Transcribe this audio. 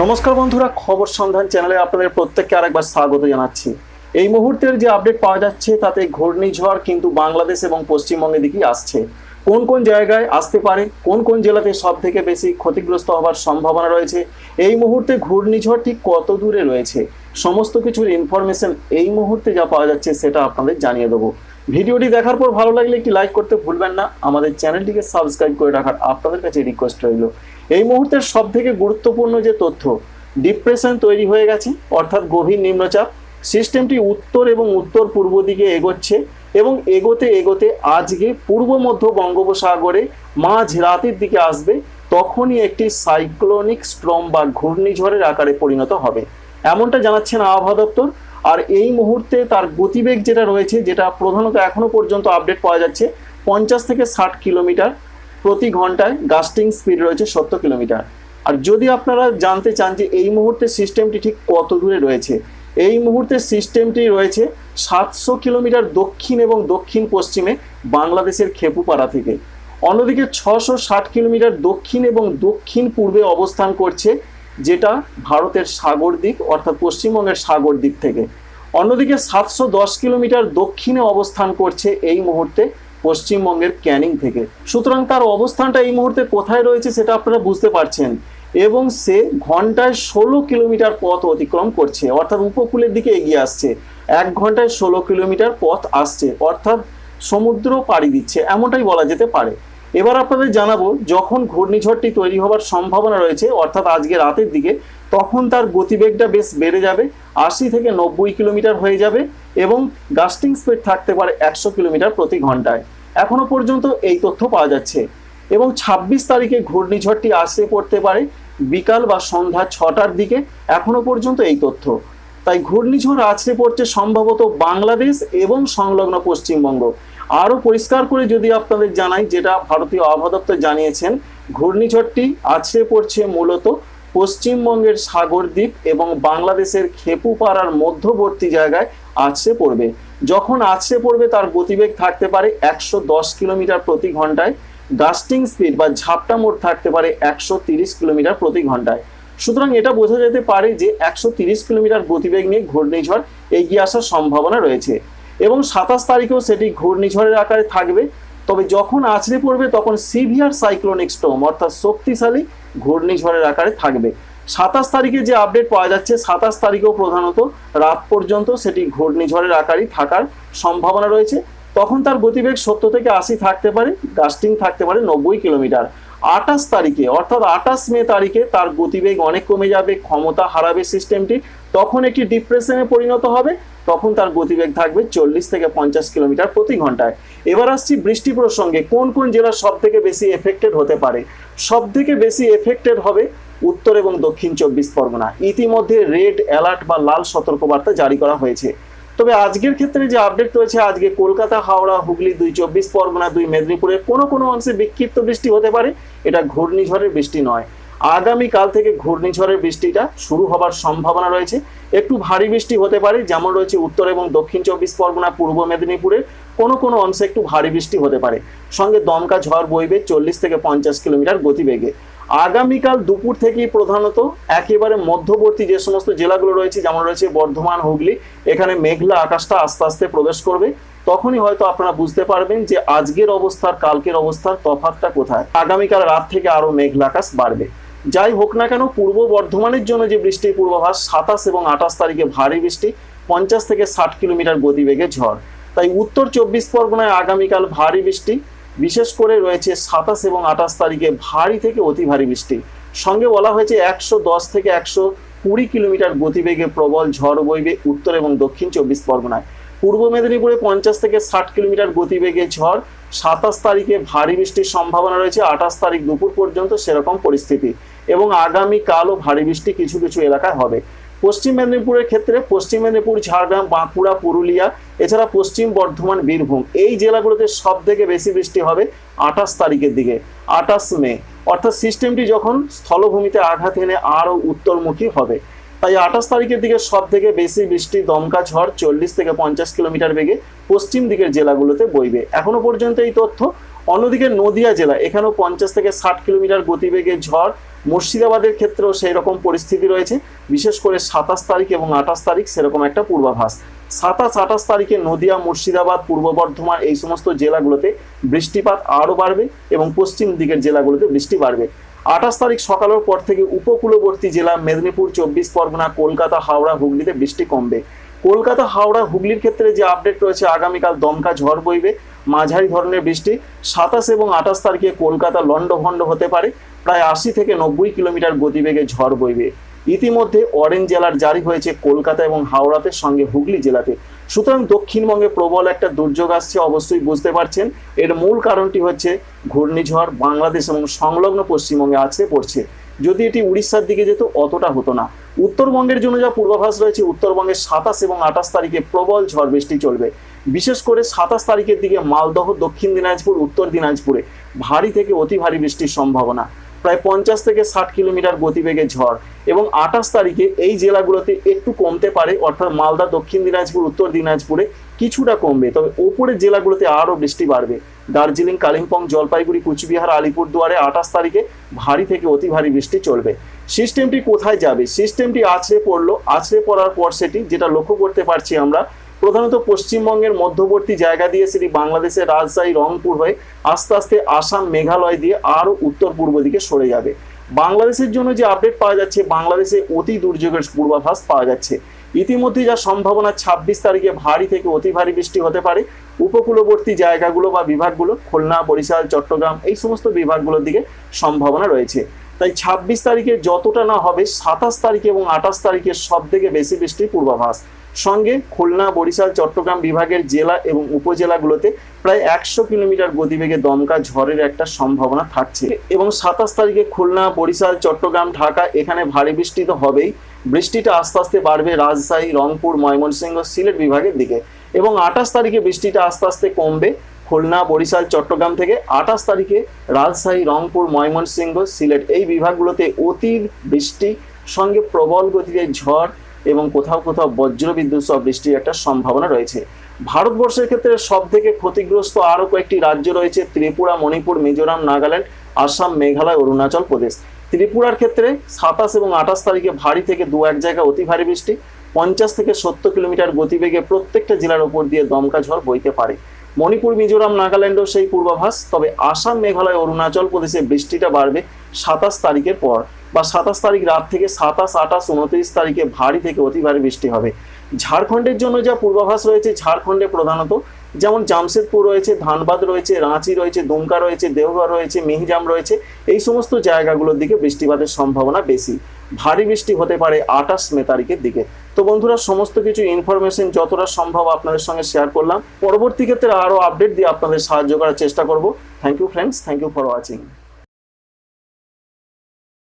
নমস্কার বন্ধুরা, খবর সন্ধান চ্যানেলে আপনাদের প্রত্যেককে আরেকবার স্বাগত জানাচ্ছি। এই মুহূর্তের যে আপডেট পাওয়া যাচ্ছে তাতে ঘূর্ণিঝড় কিন্তু বাংলাদেশ এবং পশ্চিমবঙ্গের দিকেই আসছে। কোন কোন জায়গায় আসতে পারে, কোন কোন জেলাতে সব থেকে বেশি ক্ষতিগ্রস্ত হওয়ার সম্ভাবনা রয়েছে, এই মুহূর্তে ঘূর্ণিঝড় ঠিক কত দূরে রয়েছে, সমস্ত কিছুর ইনফরমেশন এই মুহূর্তে যা পাওয়া যাচ্ছে সেটা আপনাদের জানিয়ে দেবো। ভিডিওটি দেখার পর ভালো লাগলে একটি লাইক করতে ভুলবেন না। আমাদের চ্যানেলটিকে সাবস্ক্রাইব করে রাখার আপনাদের কাছে রিকোয়েস্ট রইল। এই মুহূর্তের সব থেকে গুরুত্বপূর্ণ যে তথ্য, ডিপ্রেশন তৈরি হয়ে গেছে, অর্থাৎ গভীর নিম্নচাপ। সিস্টেমটি উত্তর এবং উত্তর পূর্ব দিকে এগোচ্ছে এবং এগোতে এগোতে আজকে পূর্ব মধ্য বঙ্গোপসাগরে মাঝ রাতের দিকে আসবে। তখনই একটি সাইক্লোনিক স্টর্ম বা ঘূর্ণিঝড়ের আকারে পরিণত হবে, এমনটা জানাচ্ছেন আবহাওয়া দপ্তর। আর এই মুহূর্তে তার গতিবেগ যেটা রয়েছে, যেটা প্রধানত এখনো পর্যন্ত আপডেট পাওয়া যাচ্ছে, 50 থেকে 60 কিলোমিটার প্রতি ঘন্টায়। গাস্টিং স্পিড রয়েছে 70 কিলোমিটার। আর যদি আপনারা জানতে চান যে এই মুহূর্তে সিস্টেমটি ঠিক কত দূরে রয়েছে, এই মুহূর্তে সিস্টেমটি রয়েছে 700 কিলোমিটার দক্ষিণ এবং দক্ষিণ পশ্চিমে বাংলাদেশের খেপুপাড়া থেকে। অন্যদিকে 660 কিলোমিটার দক্ষিণ এবং দক্ষিণ পূর্বে অবস্থান করছে, যেটা ভারতের সাগর দিক অর্থাৎ পশ্চিমবঙ্গের সাগর দিক থেকে। অন্যদিকে 710 কিলোমিটার দক্ষিণে অবস্থান করছে এই মুহূর্তে পশ্চিমবঙ্গের ক্যানিং থেকে। সুতরাং তার অবস্থানটা এই মুহূর্তে কোথায় রয়েছে সেটা আপনারা বুঝতে পারছেন। এবং সে ঘন্টায় 16 কিলোমিটার পথ অতিক্রম করছে, অর্থাৎ উপকূলের দিকে এগিয়ে আসছে। 1 ঘন্টায় 16 কিলোমিটার পথ আসছে, অর্থাৎ সমুদ্র পাড়ি দিচ্ছে, এমনটাই বলা যেতে পারে। এবার আপনাদের জানাবো, যখন ঘূর্ণিঝড়টি তৈরি হওয়ার সম্ভাবনা রয়েছে অর্থাৎ আজকে রাতের দিকে, তখন তার গতিবেগটা বেশ বেড়ে যাবে, 80 থেকে 90 কিলোমিটার হয়ে যাবে এবং গাস্টিং স্পিড থাকতে পারে 100 কিলোমিটার প্রতি ঘন্টায়। এখনো পর্যন্ত এই তথ্য পাওয়া যাচ্ছে। এবং 26 তারিখে ঘূর্ণিঝড়টি আসতে পড়তে পারে বিকাল বা সন্ধ্যা 6টার দিকে, এখনো পর্যন্ত এই তথ্য। তাই ঘূর্ণিঝড় আছড়ে পড়ছে সম্ভবত বাংলাদেশ এবং সংলগ্ন পশ্চিমবঙ্গ। আরও পরিষ্কার করে যদি আপনাদের জানাই, যেটা ভারতীয় আবহাওয়া দপ্তর জানিয়েছেন, ঘূর্ণিঝড়টি আছড়ে পড়ছে মূলত পশ্চিমবঙ্গের সাগরদ্বীপ এবং বাংলাদেশের খেপুপাড়ার মধ্যবর্তী জায়গায় আছড়ে পড়বে। যখন আছড়ে পড়বে তার গতিবেগ থাকতে পারে 110 কিলোমিটার প্রতি ঘন্টায়। গাস্টিং স্পিড বা ঝাপটা মোড় থাকতে পারে 130 কিলোমিটার প্রতি ঘন্টায়। সুতরাং এটা বোঝা যেতে পারে যে 130 কিলোমিটার গতিবেগ নিয়ে ঘূর্ণিঝড় এগিয়ে আসার সম্ভাবনা রয়েছে এবং 27 তারিখেও সেটি ঘূর্ণিঝড়ের আকারে থাকবে। তবে যখন আছড়ে পড়বে তখন সিভিয়ার সাইক্লোনিক স্টর্ম অর্থাৎ শক্তিশালী ঘূর্ণিঝড়ের আকারে থাকবে। 27 তারিখে যে আপডেট পাওয়া যাচ্ছে, 27 তারিখেও প্রধানত রাত পর্যন্ত সেটি ঘূর্ণিঝড়ের আকারই থাকার সম্ভাবনা রয়েছে। তখন তার গতিবেগ 70 থেকে 80 থাকতে পারে, গাস্টিং থাকতে পারে 90 কিলোমিটার। 28 তারিখে অর্থাৎ 28 মে তারিখে তার গতিবেগ অনেক কমে যাবে, ক্ষমতা হারাবে সিস্টেমটি, তখন একটি ডিপ্রেশনে পরিণত হবে। তখন তার গতিবেগ থাকবে 40 থেকে 50 কিলোমিটার প্রতি ঘন্টায়। এবার আসছি বৃষ্টি প্রসঙ্গে। কোন কোন জেলা সব থেকে বেশি এফেক্টেড হতে পারে? সব থেকে বেশি এফেক্টেড হবে উত্তর এবং দক্ষিণ 24 পরগনা। ইতিমধ্যে রেড অ্যালার্ট বা লাল সতর্কবার্তা জারি করা হয়েছে। তবে আজকের ক্ষেত্রে যে আপডেট রয়েছে, আজকে কলকাতা, হাওড়া, হুগলি, 2 24 পরগনা, 2 মেদিনীপুরের কোনো কোনো অংশে বিক্ষিপ্ত বৃষ্টি হতে পারে। এটা ঘূর্ণিঝড়ের বৃষ্টি নয়। আগামীকাল থেকে ঘূর্ণিঝড়ের বৃষ্টিটা শুরু হবার সম্ভাবনা রয়েছে। একটু ভারী বৃষ্টি হতে পারে, যেমন রয়েছে উত্তর এবং দক্ষিণ 24 পরগনা, পূর্ব মেদিনীপুরের কোনো কোনো অংশে একটু ভারী বৃষ্টি হতে পারে। সঙ্গে দমকা ঝড় বইবে 40 থেকে 50 কিলোমিটার গতিবেগে। আগামীকাল দুপুর থেকেই প্রধানত একেবারে মধ্যবর্তী যে সমস্ত জেলাগুলো রয়েছে, যেমন রয়েছে বর্ধমান, হুগলি, এখানে মেঘলা আকাশটা আস্তে আস্তে প্রবেশ করবে। তখনই হয়তো আপনারা বুঝতে পারবেন যে আজকের অবস্থার কালকের অবস্থার তফাৎটা কোথায়। আগামীকাল রাত থেকে আরো মেঘলা আকাশ বাড়বে। যাই হোক না কেন, পূর্ব বর্ধমানের জন্য যে বৃষ্টির পূর্বাভাস, 27 এবং 28 তারিখে ভারী বৃষ্টি, 50 থেকে 60 কিলোমিটার গতিবেগে ঝড়। তাই উত্তর 24 পরগনায় আগামীকাল ভারী বৃষ্টি, বিশেষ করে রয়েছে 27 এবং 28 তারিখে ভারী থেকে অতি ভারী বৃষ্টি। সঙ্গে বলা হয়েছে 110 থেকে 120 কিলোমিটার গতিবেগে প্রবল ঝড় বইবে উত্তর এবং দক্ষিণ 24 পরগনায়। পূর্ব মেদিনীপুরে 50 থেকে 60 কিলোমিটার গতিবেগে ঝড়। 27 তারিখে ভারী বৃষ্টির সম্ভাবনা রয়েছে, 28 তারিখ দুপুর পর্যন্ত সেরকম পরিস্থিতি এবং আগামীকালও ভারী বৃষ্টি কিছু কিছু এলাকায় হবে। পশ্চিম মেদিনীপুরের ক্ষেত্রে পশ্চিম মেদিনীপুর, ঝাড়গ্রাম, বাঁকুড়া, পুরুলিয়া, এছাড়া পশ্চিম বর্ধমান, বীরভূম, এই জেলাগুলোতে সব থেকে বেশি বৃষ্টি হবে 28 তারিখের দিকে, 28 মে, অর্থাৎ সিস্টেমটি যখন স্থলভূমিতে আঘাত এনে আরও উত্তরমুখী হবে। তাই 28 তারিখের দিকে সব থেকে বেশি বৃষ্টি, দমকা ঝড় 40 থেকে 50 কিলোমিটার বেগে পশ্চিম দিকের জেলাগুলোতে বইবে। এখনো পর্যন্ত এই তথ্য। অন্যদিকে নদিয়া জেলা, এখানেও 50 থেকে 60 কিলোমিটার গতিবেগে ঝড় মুর্শিদাবাদের ক্ষেত্রেও সেই রকম পরিস্থিতি রয়েছে, বিশেষ করে 27 তারিখ এবং 28 তারিখ সেরকম একটা পূর্বাভাস। 27-28 তারিখে নদিয়া, মুর্শিদাবাদ, পূর্ব বর্ধমান এই সমস্ত জেলাগুলোতে বৃষ্টিপাত আরও বাড়বে এবং পশ্চিম দিকের জেলাগুলোতে বৃষ্টি বাড়বে। 28 তারিখ সকালের পর থেকে উপকূলবর্তী জেলা মেদিনীপুর, 24 পরগনা, কলকাতা, হাওড়া, হুগলিতে বৃষ্টি কমবে। কলকাতা, হাওড়া, হুগলির ক্ষেত্রে যে আপডেট রয়েছে, আগামীকাল দমকা ঝড় বইবে, মাঝারি ধরনের বৃষ্টি। 27 এবং 28 তারিখে কলকাতা লন্ডভন্ড হতে পারে, প্রায় 80 থেকে 90 কিলোমিটার গতিবেগে ঝড় বইবে। ইতিমধ্যে অরেঞ্জ অ্যালার্ট জারি হয়েছে কলকাতা এবং হাওড়াতে, সঙ্গে হুগলি জেলাতে। সুতরাং দক্ষিণবঙ্গে প্রবল একটা দুর্যোগ আসছে, অবশ্যই বুঝতে পারছেন। এর মূল কারণটি হচ্ছে ঘূর্ণিঝড় বাংলাদেশ এবং সংলগ্ন পশ্চিমবঙ্গে আছড়ে পড়ছে। যদি এটি উড়িষ্যার দিকে যেত অতটা হতো না। উত্তরবঙ্গের জন্য যা পূর্বাভাস রয়েছে, উত্তরবঙ্গে 27 এবং 28 তারিখে প্রবল ঝড় বৃষ্টি চলবে। বিশেষ করে 27 তারিখের দিকে মালদহ, দক্ষিণ দিনাজপুর, উত্তর দিনাজপুরে ভারী থেকে অতি ভারী বৃষ্টির সম্ভাবনা, প্রায় 50 থেকে 60 কিলোমিটার গতিবেগে ঝড়। এবং 28 তারিখে এই জেলাগুলোতে একটু কমতে পারে, অর্থাৎ মালদা, দক্ষিণ দিনাজপুর, উত্তর দিনাজপুরে কিছুটা কমবে, তবে ওপরের জেলাগুলোতে আরও বৃষ্টি বাড়বে। দার্জিলিং, কালিম্পং, জলপাইগুড়ি, কুচবিহার, আলিপুরদুয়ারে 28 তারিখে ভারী থেকে অতি ভারী বৃষ্টি চলবে। সিস্টেমটি কোথায় যাবে? সিস্টেমটি আছড়ে পড়লো, আছড়ে পড়ার পর সেটি যেটা লক্ষ্য করতে পারছি আমরা, প্রধানত পশ্চিমবঙ্গের মধ্যবর্তী জায়গা দিয়ে সেটি বাংলাদেশের রাজশাহী, রংপুর হয়ে আস্তে আস্তে আসাম, মেঘালয় দিয়ে আরও উত্তর পূর্ব দিকে সরে যাবে। বাংলাদেশের জন্য যে আপডেট পাওয়া যাচ্ছে, বাংলাদেশে অতি দুর্যোগের পূর্বাভাস পাওয়া যাচ্ছে। ইতিমধ্যে যা সম্ভাবনা, 26 তারিখে ভারী থেকে অতি ভারী বৃষ্টি হতে পারে উপকূলবর্তী জায়গাগুলো বা বিভাগগুলো, খুলনা, বরিশাল, চট্টগ্রাম এই সমস্ত বিভাগগুলোর দিকে সম্ভাবনা রয়েছে। তাই 26 তারিখে যতটা না হবে, 27 তারিখে এবং 28 তারিখে সব থেকে বেশি বৃষ্টির পূর্বাভাস। সঙ্গে খুলনা, বরিশাল, চট্টগ্রাম বিভাগের জেলা এবং উপজেলাগুলোতে প্রায় 100 কিলোমিটার গতিবেগে দমকা ঝড়ের একটা সম্ভাবনা থাকছে। এবং 27 তারিখে খুলনা, বরিশাল, চট্টগ্রাম, ঢাকা এখানে ভারী বৃষ্টি তো হবেই, বৃষ্টিটা আস্তে আস্তে বাড়বে রাজশাহী, রংপুর, ময়মনসিংহ, সিলেট বিভাগের দিকে। এবং 28 তারিখে বৃষ্টিটা আস্তে আস্তে কমবে খুলনা, বরিশাল, চট্টগ্রাম থেকে। 28 তারিখে রাজশাহী, রংপুর, ময়মনসিংহ, সিলেট এই বিভাগগুলোতে অতি বৃষ্টি, সঙ্গে প্রবল গতিতে ঝড় এবং কোথাও কোথাও বজ্রবিদ্যুৎ সহ বৃষ্টির একটা সম্ভাবনা রয়েছে। ভারতবর্ষের ক্ষেত্রে সব থেকে ক্ষতিগ্রস্ত আরও কয়েকটি রাজ্য রয়েছে, ত্রিপুরা, মণিপুর, মিজোরাম, নাগাল্যান্ড, আসাম, মেঘালয়, অরুণাচল প্রদেশ। ত্রিপুরার ক্ষেত্রে 27 এবং 28 তারিখে ভারী থেকে 2-1 জায়গায় অতি ভারী বৃষ্টি, 50 থেকে 70 কিলোমিটার গতিবেগে প্রত্যেকটা জেলার উপর দিয়ে দমকা ঝড় বইতে পারে। মণিপুর, মিজোরাম, নাগাল্যান্ডও সেই পূর্বাভাস। তবে আসাম, মেঘালয়, অরুণাচল প্রদেশে বৃষ্টিটা বাড়বে 27 তারিখের পর, বা 27 তারিখ রাত থেকে 27, 28, 29 তারিখে ভারী থেকে অতি ভারী বৃষ্টি হবে। ঝাড়খণ্ডের জন্য যা পূর্বাভাস রয়েছে, ঝাড়খণ্ডে প্রধানত যেমন জামশেদপুর রয়েছে, ধানবাদ রয়েছে, রাঁচি রয়েছে, দুমকা রয়েছে, দেওঘর রয়েছে, মিহিজাম রয়েছে, এই সমস্ত জায়গাগুলোর দিকে বৃষ্টিপাতের সম্ভাবনা বেশি। ভারী বৃষ্টি হতে পারে 28 মে তারিখের দিকে। তো বন্ধুরা, সমস্ত কিছু ইনফরমেশন যতটা সম্ভব আপনাদের সঙ্গে শেয়ার করলাম। পরবর্তী ক্ষেত্রে আরও আপডেট দিয়ে আপনাদের সাহায্য করার চেষ্টা করব। Thank you friends, thank you for watching.